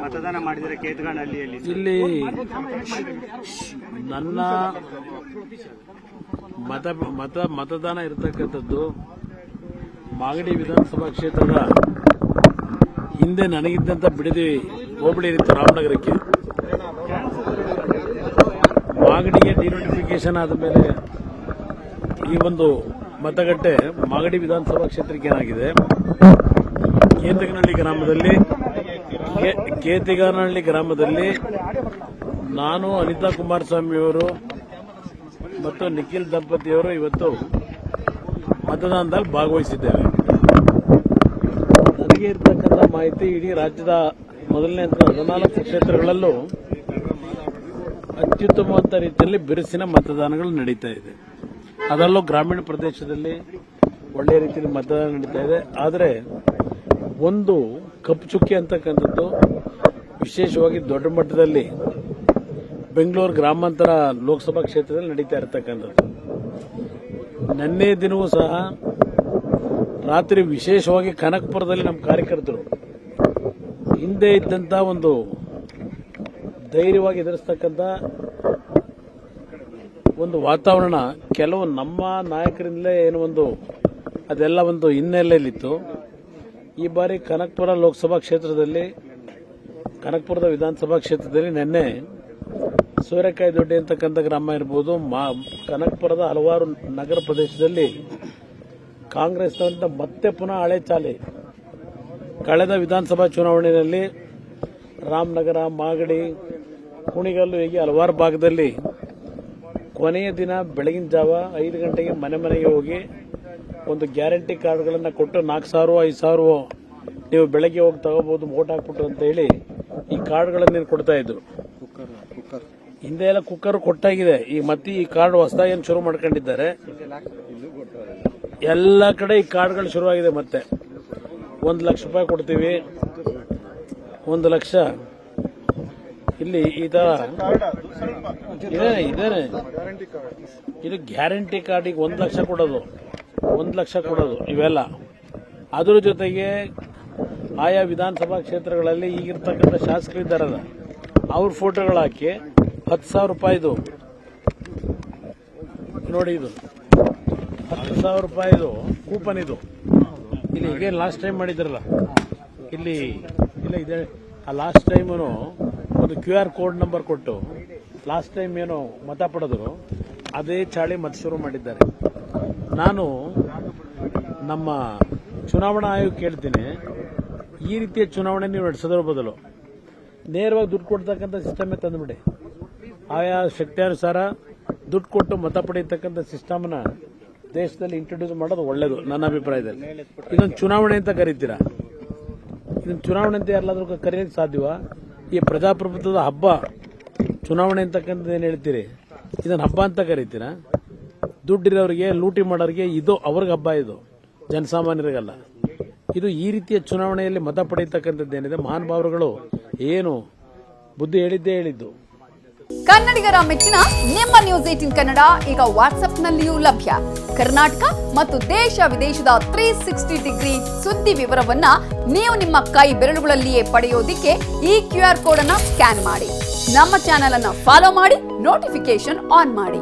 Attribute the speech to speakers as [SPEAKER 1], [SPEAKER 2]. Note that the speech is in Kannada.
[SPEAKER 1] ಮತದಾನ ಮಾಡಿದರೆ ಕೇತಗಾನಹಳ್ಳಿಯಲ್ಲಿ
[SPEAKER 2] ಇಲ್ಲಿ ನನ್ನ ಮತದಾನ ಇರತಕ್ಕಂಥದ್ದು ಮಾಗಡಿ ವಿಧಾನಸಭಾ ಕ್ಷೇತ್ರದ ಹಿಂದೆ ನನಗಿದ್ದಂಥ ಬಿಡದಿ ಹೋಬಳಿ ಇತ್ತು ರಾಮನಗರಕ್ಕೆ. ಮಾಗಡಿಗೆ ಡಿನೋಟಿಫಿಕೇಶನ್ ಆದ ಮೇಲೆ ಈ ಒಂದು ಮತಗಟ್ಟೆ ಮಾಗಡಿ ವಿಧಾನಸಭಾ ಕ್ಷೇತ್ರಕ್ಕೆ ಏನಾಗಿದೆ, ಕೇತಿಗಾನಹಳ್ಳಿ ಗ್ರಾಮದಲ್ಲಿ ನಾನು, ಅನಿತಾ ಕುಮಾರಸ್ವಾಮಿಯವರು ಮತ್ತು ನಿಖಿಲ್ ದಂಪತಿಯವರು ಇವತ್ತು ಮತದಾನದಲ್ಲಿ ಭಾಗವಹಿಸಿದ್ದೇವೆ. ನನಗೆ ಇರತಕ್ಕಂಥ ಮಾಹಿತಿ ಇಡೀ ರಾಜ್ಯದ ಮೊದಲನೇ ಹಂತದ 14 ಕ್ಷೇತ್ರಗಳಲ್ಲೂ ಅತ್ಯುತ್ತಮವಾದ ರೀತಿಯಲ್ಲಿ ಬಿರುಸಿನ ಮತದಾನಗಳು ನಡೀತಾ ಇದೆ. ಅದರಲ್ಲೂ ಗ್ರಾಮೀಣ ಪ್ರದೇಶದಲ್ಲಿ ಒಳ್ಳೆಯ ರೀತಿಯಲ್ಲಿ ಮತದಾನ ನಡೀತಾ ಇದೆ. ಆದರೆ ಒಂದು ಕಪ್ಪು ಚುಕ್ಕಿ ಅಂತಕ್ಕಂಥದ್ದು ವಿಶೇಷವಾಗಿ ದೊಡ್ಡ ಮಟ್ಟದಲ್ಲಿ ಬೆಂಗಳೂರು ಗ್ರಾಮಾಂತರ ಲೋಕಸಭಾ ಕ್ಷೇತ್ರದಲ್ಲಿ ನಡೀತಾ ಇರತಕ್ಕಂಥದ್ದು. ನಿನ್ನೆ ದಿನವೂ ಸಹ ರಾತ್ರಿ ವಿಶೇಷವಾಗಿ ಕನಕಪುರದಲ್ಲಿ ನಮ್ಮ ಕಾರ್ಯಕರ್ತರು ಹಿಂದೆ ಇದ್ದಂಥ ಒಂದು ಧೈರ್ಯವಾಗಿ ಎದುರಿಸ್ತಕ್ಕಂಥ ಒಂದು ವಾತಾವರಣ ಕೆಲವು ನಮ್ಮ ನಾಯಕರಿಂದಲೇ ಏನೋ ಒಂದು ಅದೆಲ್ಲ ಒಂದು ಹಿನ್ನೆಲೆಯಲ್ಲಿತ್ತು. ಈ ಬಾರಿ ಕನಕಪುರ ಲೋಕಸಭಾ ಕ್ಷೇತ್ರದಲ್ಲಿ, ಕನಕಪುರದ ವಿಧಾನಸಭಾ ಕ್ಷೇತ್ರದಲ್ಲಿ ನಿನ್ನೆ ಸೂರ್ಯಕಾಯಿ ದೊಡ್ಡಿ ಅಂತಕ್ಕಂಥ ಗ್ರಾಮ ಇರಬಹುದು, ಕನಕಪುರದ ಹಲವಾರು ನಗರ ಪ್ರದೇಶದಲ್ಲಿ ಕಾಂಗ್ರೆಸ್ನಂತ ಮತ್ತೆ ಪುನಃ ಹಳೆ ಚಾಲೆ. ಕಳೆದ ವಿಧಾನಸಭಾ ಚುನಾವಣೆಯಲ್ಲಿ ರಾಮನಗರ, ಮಾಗಡಿ, ಕುಣಿಗಲ್ಲು ಹೀಗೆ ಹಲವಾರು ಭಾಗದಲ್ಲಿ ಕೊನೆಯ ದಿನ ಬೆಳಗಿನ ಜಾವ 5 ಗಂಟೆಗೆ ಮನೆಗೆ ಹೋಗಿ ಒಂದು ಗ್ಯಾರಂಟಿ ಕಾರ್ಡ್ಗಳನ್ನು ಕೊಟ್ಟು 4,000 5,000 ನೀವು ಬೆಳಗ್ಗೆ ಹೋಗಿ ತಗೋಬಹುದು ವೋಟ್ ಹಾಕ್ಬಿಟ್ಟು ಅಂತ ಹೇಳಿ ಈ ಕಾರ್ಡ್ಗಳನ್ನು ಕೊಡ್ತಾ ಇದ್ರು. ಹಿಂದೆ ಎಲ್ಲ ಕುಕ್ಕರ್ ಕೊಟ್ಟಾಗಿದೆ. ಈಗ ಮತ್ತೆ ಈ ಕಾರ್ಡ್ ಹೊಸದಾಗಿ ಏನು ಶುರು ಮಾಡ್ಕೊಂಡಿದ್ದಾರೆ. ಎಲ್ಲ ಕಡೆ ಈ ಕಾರ್ಡ್ಗಳು ಶುರುವಾಗಿದೆ. ಮತ್ತೆ 1 ಲಕ್ಷ ರೂಪಾಯಿ ಕೊಡ್ತೀವಿ, 1 ಲಕ್ಷ ಇಲ್ಲಿ ಈ ತರ ಇದೇನೆ ಇದು ಗ್ಯಾರಂಟಿ ಕಾರ್ಡಿಗೆ 1 ಲಕ್ಷ ಕೊಡೋದು, 1 ಲಕ್ಷ ಕೊಡೋದು ಇವೆಲ್ಲ. ಅದರ ಜೊತೆಗೆ ಆಯಾ ವಿಧಾನಸಭಾ ಕ್ಷೇತ್ರಗಳಲ್ಲಿ ಈಗಿರ್ತಕ್ಕಂಥ ಶಾಸಕರಿದ್ದಾರಲ್ಲ ಅವ್ರ ಫೋಟೋಗಳು ಹಾಕಿ 10,000 ರೂಪಾಯಿದು ನೋಡಿ, ಇದು 10,000 ರೂಪಾಯಿದು ಕೂಪನ್. ಇದು ಇಲ್ಲಿ ಹೀಗೆ ಲಾಸ್ಟ್ ಟೈಮ್ ಮಾಡಿದ್ರಲ್ಲ, ಇಲ್ಲಿ ಇಲ್ಲ ಇದೆ. ಆ ಲಾಸ್ಟ್ ಟೈಮ್ ಒಂದು QR ಕೋಡ್ ನಂಬರ್ ಕೊಟ್ಟು ಲಾಸ್ಟ್ ಟೈಮ್ ಏನೋ ಮತ ಪಡೆದ್ರು, ಅದೇ ಚಾಳಿ ಮತ್ತೆ ಶುರು ಮಾಡಿದ್ದಾರೆ. ನಾನು ನಮ್ಮ ಚುನಾವಣಾ ಆಯೋಗ ಕೇಳ್ತೀನಿ, ಈ ರೀತಿಯ ಚುನಾವಣೆ ನೀವು ನಡೆಸೋದ್ರ ಬದಲು ನೇರವಾಗಿ ದುಡ್ಡು ಕೊಡ್ತಕ್ಕಂಥ ಸಿಸ್ಟಮೇ ತಂದುಬಿಡಿ. ಆಯಾ ಶಕ್ತಿಯಾನುಸಾರ ದುಡ್ಡು ಕೊಟ್ಟು ಮತ ಪಡೆಯತಕ್ಕಂಥ ಸಿಸ್ಟಮ್ನ ದೇಶದಲ್ಲಿ ಇಂಟ್ರೊಡ್ಯೂಸ್ ಮಾಡೋದು ಒಳ್ಳೇದು ನನ್ನ ಅಭಿಪ್ರಾಯದಲ್ಲಿ. ಇದೊಂದು ಚುನಾವಣೆ ಅಂತ ಕರೀತೀರಾ? ಇದೊಂದು ಚುನಾವಣೆ ಅಂತ ಯಾರಾದ್ರೂ ಕರೆಯೋಕೆ ಸಾಧ್ಯವಾ? ಈ ಪ್ರಜಾಪ್ರಭುತ್ವದ ಹಬ್ಬ ಚುನಾವಣೆ ಅಂತಕ್ಕಂಥದ್ದು ಏನು ಹೇಳ್ತೀರಿ? ಇದನ್ನು ಹಬ್ಬ ಅಂತ ಕರೀತೀರಾ? ದುಡ್ಡಿರೋರಿಗೆ, ಲೂಟಿ ಮಾಡೋರಿಗೆ ಇದು ಅವ್ರಿಗೆ ಹಬ್ಬ, ಇದು ಜನಸಾಮಾನ್ಯರಿಗಲ್ಲ. ಇದು ಈ ರೀತಿಯ ಚುನಾವಣೆಯಲ್ಲಿ ಮತ ಪಡೆಯತಕ್ಕಂಥದ್ದೇನಿದೆ, ಮಹಾನುಭಾವರುಗಳು ಏನು ಬುದ್ಧಿ ಹೇಳಿದ್ದೇ ಹೇಳಿದ್ದು.
[SPEAKER 3] ಕನ್ನಡಿಗರ ಮೆಚ್ಚಿನ ನಿಮ್ಮ ನ್ಯೂಸ್ 18 ಕನ್ನಡ ಈಗ ವಾಟ್ಸ್ಆಪ್ನಲ್ಲಿಯೂ ಲಭ್ಯ. ಕರ್ನಾಟಕ ಮತ್ತು ದೇಶ ವಿದೇಶದ 360 ಡಿಗ್ರಿ ಸುದ್ದಿ ವಿವರವನ್ನ ನೀವು ನಿಮ್ಮ ಕೈ ಬೆರಳುಗಳಲ್ಲಿಯೇ ಪಡೆಯೋದಿಕ್ಕೆ ಈ QR ಕೋಡ್ ಅನ್ನು ಸ್ಕ್ಯಾನ್ ಮಾಡಿ. ನಮ್ಮ ಚಾನೆಲ್ ಅನ್ನು ಫಾಲೋ ಮಾಡಿ, ನೋಟಿಫಿಕೇಶನ್ ಆನ್ ಮಾಡಿ.